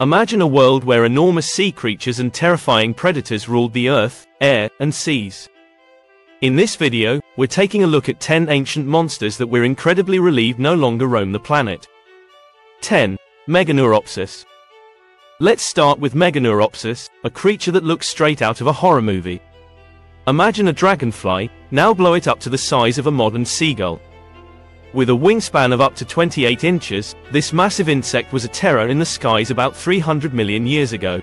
Imagine a world where enormous sea creatures and terrifying predators ruled the earth, air, and seas. In this video, we're taking a look at 10 ancient monsters that we're incredibly relieved no longer roam the planet. 10. Meganeuropsis. Let's start with Meganeuropsis, a creature that looks straight out of a horror movie. Imagine a dragonfly, now blow it up to the size of a modern seagull. With a wingspan of up to 28 inches, this massive insect was a terror in the skies about 300 million years ago.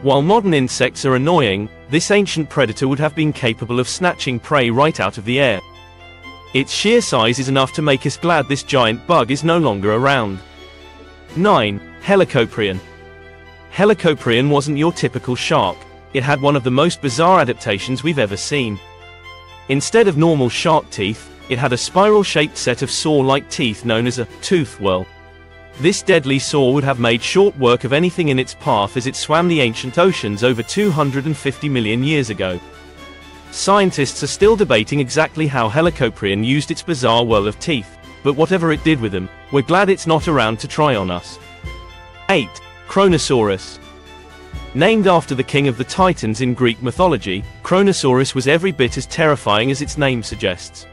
While modern insects are annoying, this ancient predator would have been capable of snatching prey right out of the air. Its sheer size is enough to make us glad this giant bug is no longer around. 9. Helicoprion. Helicoprion wasn't your typical shark. It had one of the most bizarre adaptations we've ever seen. Instead of normal shark teeth, it had a spiral-shaped set of saw-like teeth known as a tooth whirl. This deadly saw would have made short work of anything in its path as it swam the ancient oceans over 250 million years ago. Scientists are still debating exactly how Helicoprion used its bizarre whirl of teeth, but whatever it did with them, we're glad it's not around to try on us. 8. Kronosaurus. Named after the king of the Titans in Greek mythology, Kronosaurus was every bit as terrifying as its name suggests.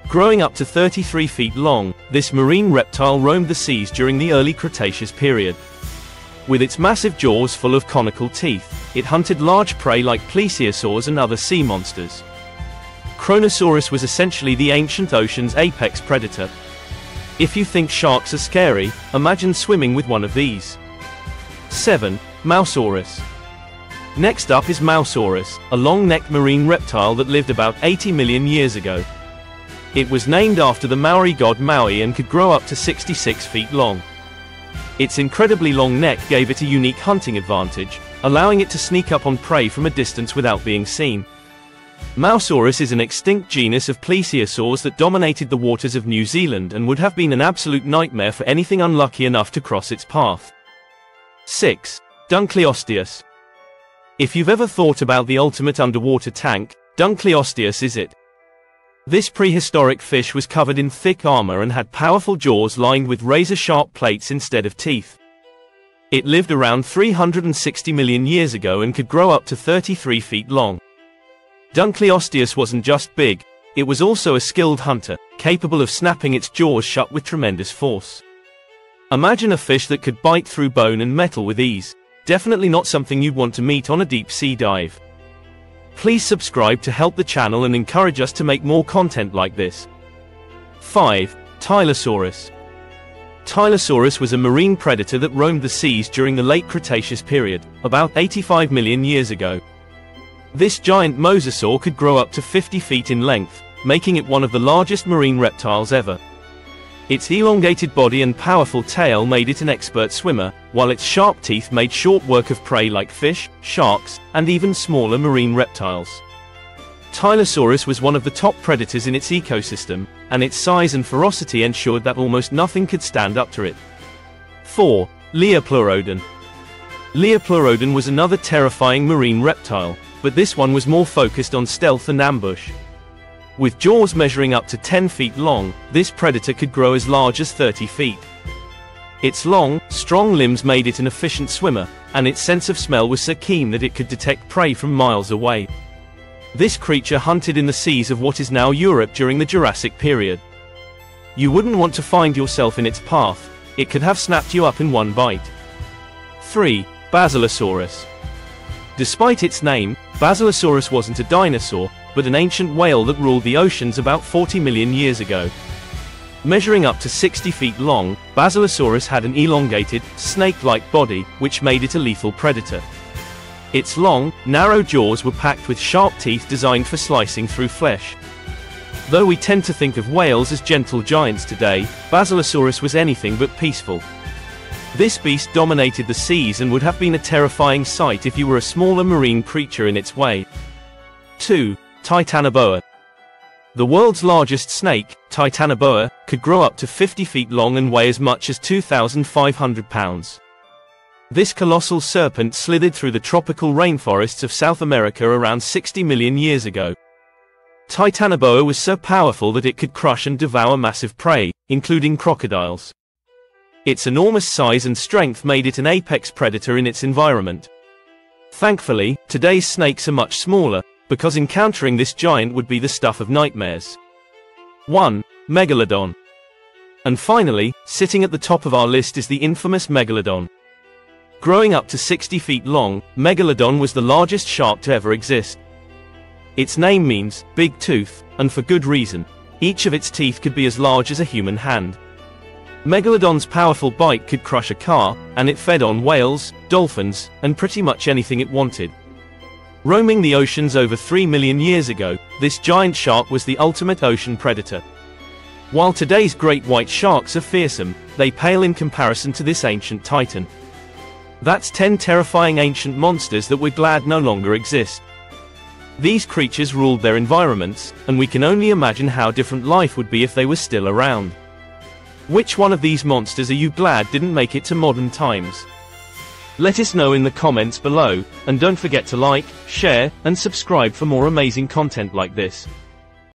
Growing up to 33 feet long, this marine reptile roamed the seas during the early Cretaceous period. With its massive jaws full of conical teeth, it hunted large prey like plesiosaurs and other sea monsters. Kronosaurus was essentially the ancient ocean's apex predator. If you think sharks are scary, imagine swimming with one of these. 7. Mousaurus. Next up is Mousaurus, a long-necked marine reptile that lived about 80 million years ago. It was named after the Maori god Maui and could grow up to 66 feet long. Its incredibly long neck gave it a unique hunting advantage, allowing it to sneak up on prey from a distance without being seen. Mousaurus is an extinct genus of plesiosaurs that dominated the waters of New Zealand and would have been an absolute nightmare for anything unlucky enough to cross its path. 6. Dunkleosteus. If you've ever thought about the ultimate underwater tank, Dunkleosteus is it. This prehistoric fish was covered in thick armor and had powerful jaws lined with razor-sharp plates instead of teeth. It lived around 360 million years ago and could grow up to 33 feet long. Dunkleosteus wasn't just big, it was also a skilled hunter, capable of snapping its jaws shut with tremendous force. Imagine a fish that could bite through bone and metal with ease. Definitely not something you'd want to meet on a deep-sea dive. Please subscribe to help the channel and encourage us to make more content like this. 5. Tylosaurus. Tylosaurus was a marine predator that roamed the seas during the late Cretaceous period, about 85 million years ago. This giant mosasaur could grow up to 50 feet in length, making it one of the largest marine reptiles ever. Its elongated body and powerful tail made it an expert swimmer, while its sharp teeth made short work of prey like fish, sharks, and even smaller marine reptiles. Tylosaurus was one of the top predators in its ecosystem, and its size and ferocity ensured that almost nothing could stand up to it. 4. Leoplurodon. Leoplurodon was another terrifying marine reptile, but this one was more focused on stealth and ambush. With jaws measuring up to 10 feet long, this predator could grow as large as 30 feet. Its long, strong limbs made it an efficient swimmer, and its sense of smell was so keen that it could detect prey from miles away. This creature hunted in the seas of what is now Europe during the Jurassic period. You wouldn't want to find yourself in its path, it could have snapped you up in one bite. 3. Basilosaurus. Despite its name, Basilosaurus wasn't a dinosaur, but an ancient whale that ruled the oceans about 40 million years ago. Measuring up to 60 feet long, Basilosaurus had an elongated, snake-like body, which made it a lethal predator. Its long, narrow jaws were packed with sharp teeth designed for slicing through flesh. Though we tend to think of whales as gentle giants today, Basilosaurus was anything but peaceful. This beast dominated the seas and would have been a terrifying sight if you were a smaller marine creature in its way. 2. Titanoboa. The world's largest snake, Titanoboa, could grow up to 50 feet long and weigh as much as 2,500 pounds. This colossal serpent slithered through the tropical rainforests of South America around 60 million years ago. Titanoboa was so powerful that it could crush and devour massive prey, including crocodiles. Its enormous size and strength made it an apex predator in its environment. Thankfully, today's snakes are much smaller, because encountering this giant would be the stuff of nightmares. 1. Megalodon. And finally, sitting at the top of our list is the infamous Megalodon. Growing up to 60 feet long, Megalodon was the largest shark to ever exist. Its name means big tooth, and for good reason. Each of its teeth could be as large as a human hand. Megalodon's powerful bite could crush a car, and it fed on whales, dolphins, and pretty much anything it wanted. Roaming the oceans over 3 million years ago, this giant shark was the ultimate ocean predator. While today's great white sharks are fearsome, they pale in comparison to this ancient titan. That's 10 terrifying ancient monsters that we're glad no longer exist. These creatures ruled their environments, and we can only imagine how different life would be if they were still around. Which one of these monsters are you glad didn't make it to modern times? Let us know in the comments below, and don't forget to like, share, and subscribe for more amazing content like this.